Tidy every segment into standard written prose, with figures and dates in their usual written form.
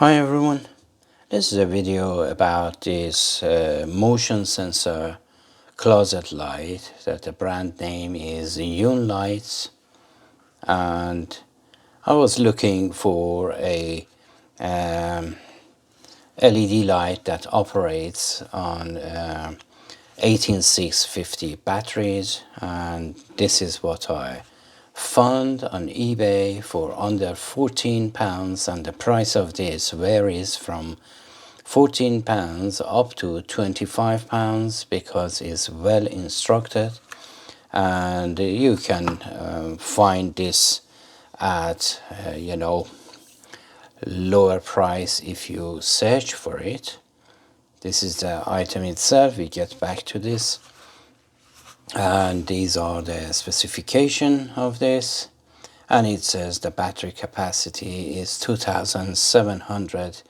Hi everyone, this is a video about this motion sensor closet light that the brand name is Yunlights, and I was looking for a LED light that operates on 18650 batteries, and this is what I found on eBay for under £14, and the price of this varies from £14 up to £25 because it's well instructed, and you can find this at lower price if you search for it. This is the item itself. We get back to this, and these are the specification of this, and it says the battery capacity is 2700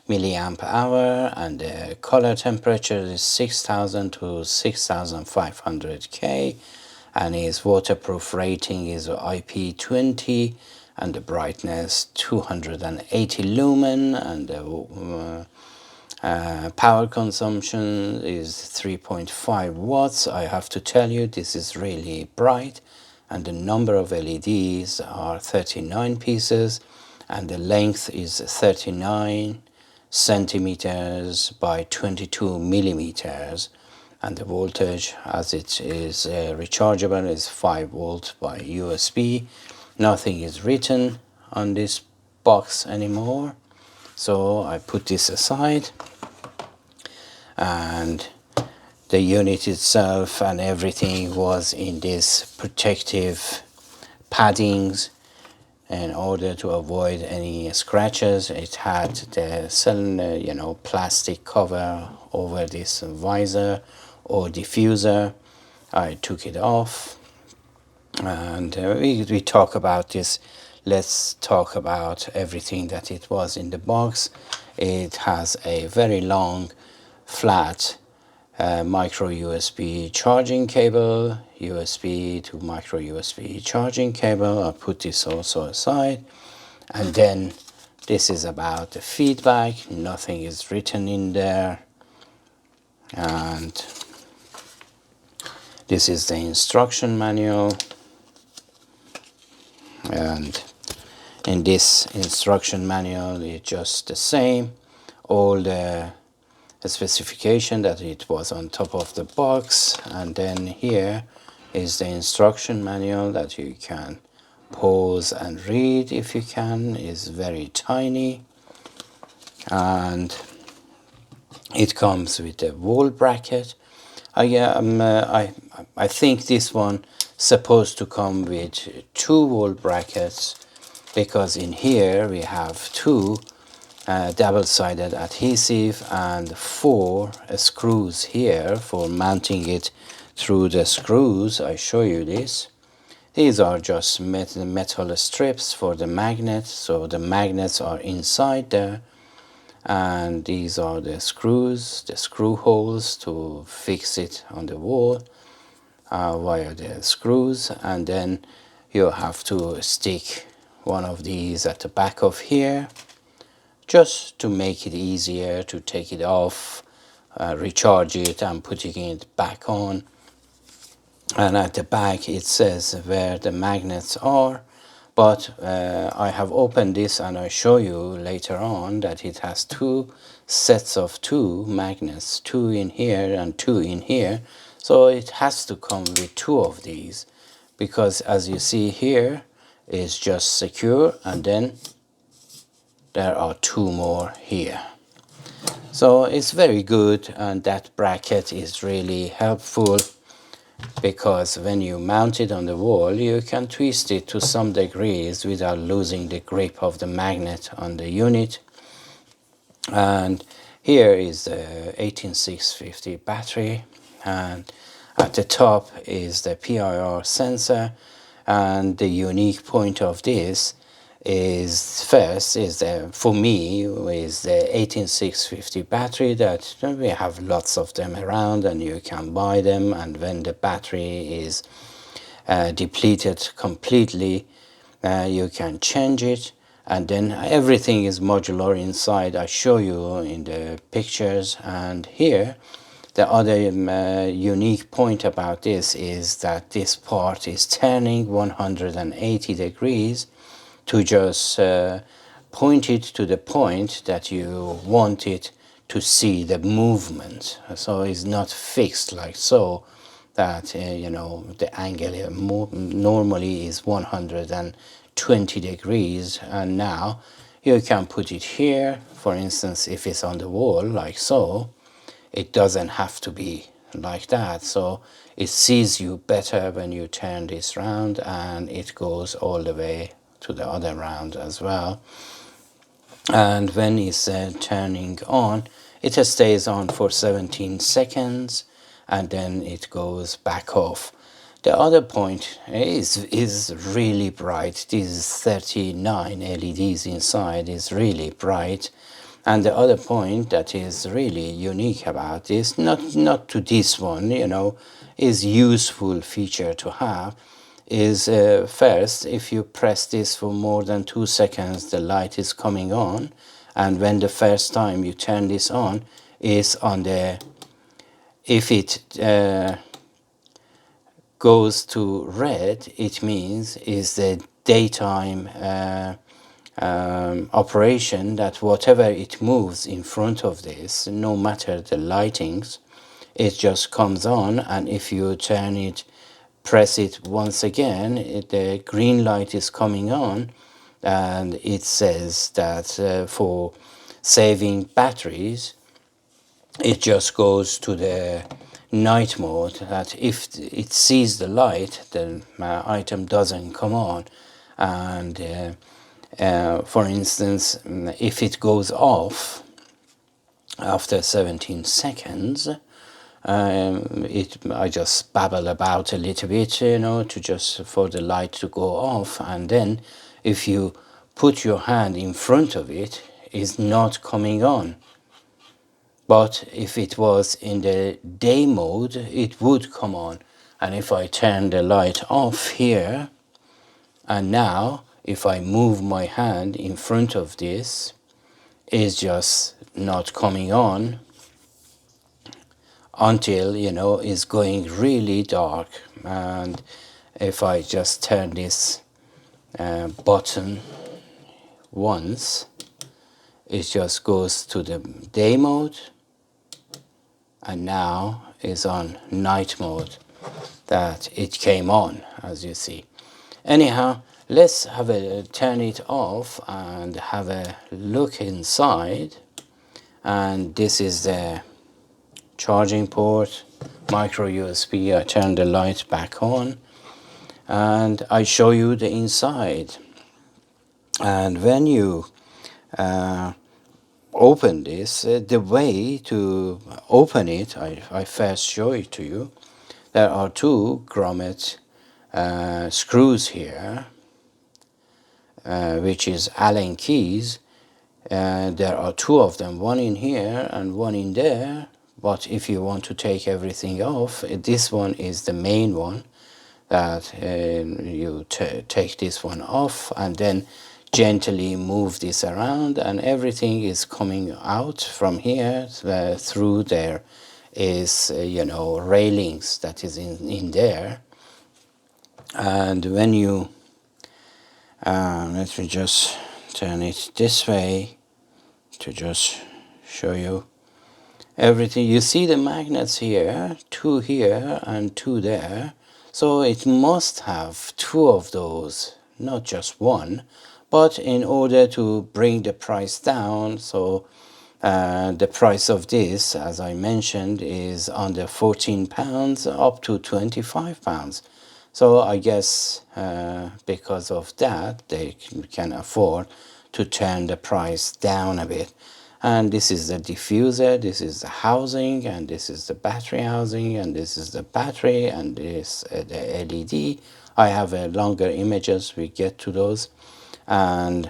milliamp hour, and the color temperature is 6000 to 6500 K, and its waterproof rating is IP20, and the brightness 280 lumen, and the power consumption is 3.5 watts. I have to tell you, this is really bright, and the number of LEDs are 39 pieces, and the length is 39 centimeters by 22 millimeters, and the voltage, as it is rechargeable, is 5 volt by USB. Nothing is written on this box anymore, so I put this aside, and the unit itself and everything was in this protective paddings in order to avoid any scratches. It had the plastic cover over this visor or diffuser. I took it off, and we talk about this. Let's talk about everything that it was in the box. It has a very long flat micro USB charging cable, USB to micro USB charging cable. I'll put this also aside, and then this is about the feedback. Nothing is written in there, and this is the instruction manual, and in this instruction manual it's just the same, all the specification that it was on top of the box, and then here is the instruction manual that you can pause and read if you can. It's very tiny, and it comes with a wall bracket. I think this one supposed to come with 2 wall brackets, because in here we have 2 double-sided adhesive and 4 screws here for mounting it through the screws. I show you this. These are just metal strips for the magnet, so the magnets are inside there, and these are the screws, the screw holes to fix it on the wall via the screws, and then you have to stick one of these at the back of here, just to make it easier to take it off, recharge it, and putting it back on. And at the back it says where the magnets are, but I have opened this and I show you later on that it has 2 sets of 2 magnets, 2 in here and 2 in here, so it has to come with 2 of these, because as you see here is just secure, and then there are 2 more here. So it's very good, and that bracket is really helpful, because when you mount it on the wall you can twist it to some degrees without losing the grip of the magnet on the unit. And here is the 18650 battery, and at the top is the PIR sensor, and the unique point of this is, first is for me is the 18650 battery, that we have lots of them around and you can buy them, and when the battery is depleted completely you can change it. and then everything is modular inside. I show you in the pictures. And here the other unique point about this is that this part is turning 180 degrees to just point it to the point that you want it to see the movement. So it's not fixed like so, that you know, the angle normally is 120 degrees, and now you can put it here. For instance, if it's on the wall like so, it doesn't have to be like that. So it sees you better when you turn this round, and it goes all the way to the other round as well. And when it's turning on, it stays on for 17 seconds, and then it goes back off. The other point is really bright. These 39 LEDs inside is really bright. And the other point that is really unique about this, not to this one, you know, is useful feature to have, is first, if you press this for more than 2 seconds, the light is coming on. And when the first time you turn this on, is on the, if it goes to red, it means is the daytime operation, that whatever it moves in front of this, no matter the lightings, it just comes on. And if you turn it, press it once again, the green light is coming on, and it says that for saving batteries, it just goes to the night mode, that if it sees the light, the item doesn't come on. And for instance, if it goes off after 17 seconds, I just babble about a little bit, you know, to just for the light to go off. And then if you put your hand in front of it, it's not coming on. But if it was in the day mode, it would come on. And if I turn the light off here, and now if I move my hand in front of this, it's just not coming on until, you know, it's going really dark. And if I just turn this button once, it just goes to the day mode, and now is on night mode, that it came on, as you see. Anyhow, let's have a turn it off and have a look inside. And this is the charging port, micro USB. I turn the light back on and I show you the inside. And when you open this, the way to open it, I first show it to you. There are two grommet screws here, which is Allen keys. There are two of them, one in here and one in there. But if you want to take everything off, this one is the main one, that you take this one off and then gently move this around, and everything is coming out from here. Through there is you know, railings that is in there. And when you let me just turn it this way to just show you everything. You see the magnets here, two here and two there. So it must have two of those, not just one. But in order to bring the price down, so the price of this, as I mentioned, is under £14 up to £25. So I guess because of that, they can afford to turn the price down a bit. And this is the diffuser, this is the housing, and this is the battery housing, and this is the battery, and this the LED. I have longer images, we get to those. And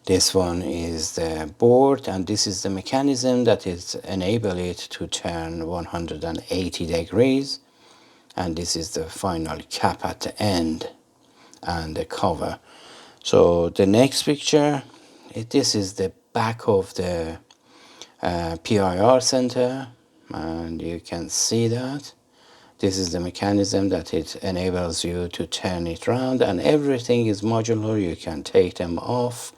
this one is the board, and this is the mechanism that is enable it to turn 180 degrees. And this is the final cap at the end and the cover. So the next picture, this is the back of the PIR center, and you can see that this is the mechanism that it enables you to turn it around, and everything is modular. You can take them off.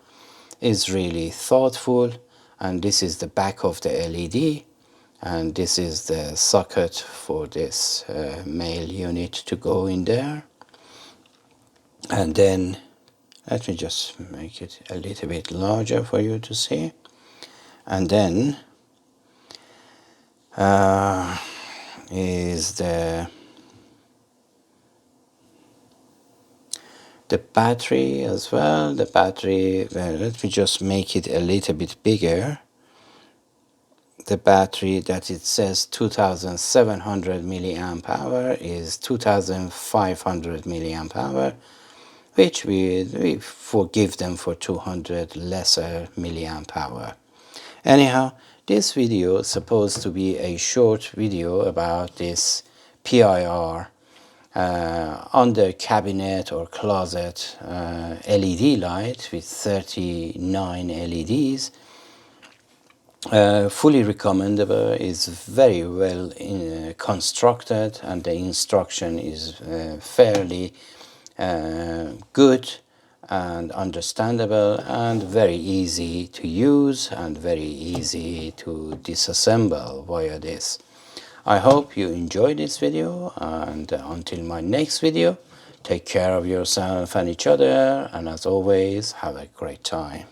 It's really thoughtful. And this is the back of the LED, and this is the socket for this male unit to go in there. And then let me just make it a little bit larger for you to see. And then is the battery as well. The battery, well, let me just make it a little bit bigger. The battery that it says 2700 milliamp hour is 2500 milliamp hour, which we forgive them for 200 lesser milliamp hour. Anyhow, this video is supposed to be a short video about this PIR under cabinet or closet LED light with 39 LEDs. Fully recommendable, is very well constructed, and the instruction is fairly good and understandable, and very easy to use and very easy to disassemble via this. I hope you enjoyed this video, and until my next video, take care of yourself and each other, and as always, have a great time.